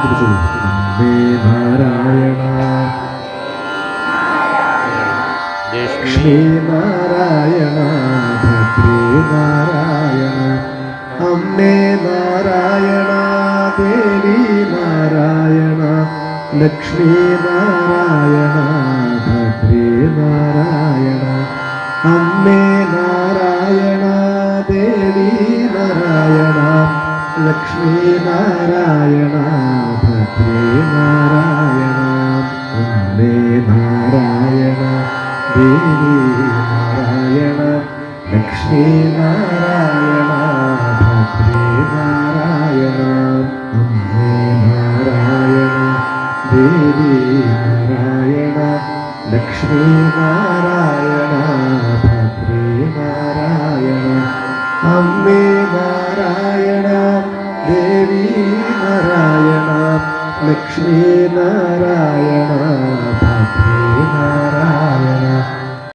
ജപിച്ചോളൂ. അമ്മേ നാരായണ ലക്ഷ്മി നാരായണ ഭദ്രേ നാരായണ അമ്മേ നാരായണ ദേവി നാരായണ ലക്ഷ്മി നാരായണ ഭദ്രേ നാരായണ അമ്മേ നാരായണ ദേവി നാരായണ ലക്ഷ്മി നാരായണ ഭദ്രേ നാരായണ അമ്മേ നാരായണ ദേവി നാരായണ ലക്ഷ്മി നാരായണ ഭദ്രേ നാരായണ അമ്മേ നാരായണ ദേവി നാരായണ ലക്ഷ്മി നാരായണ ഭദ്രേ നാരായണ അമ്മേ നാരായണ ദേവി നാരായണ ലക്ഷ്മി നാരായണ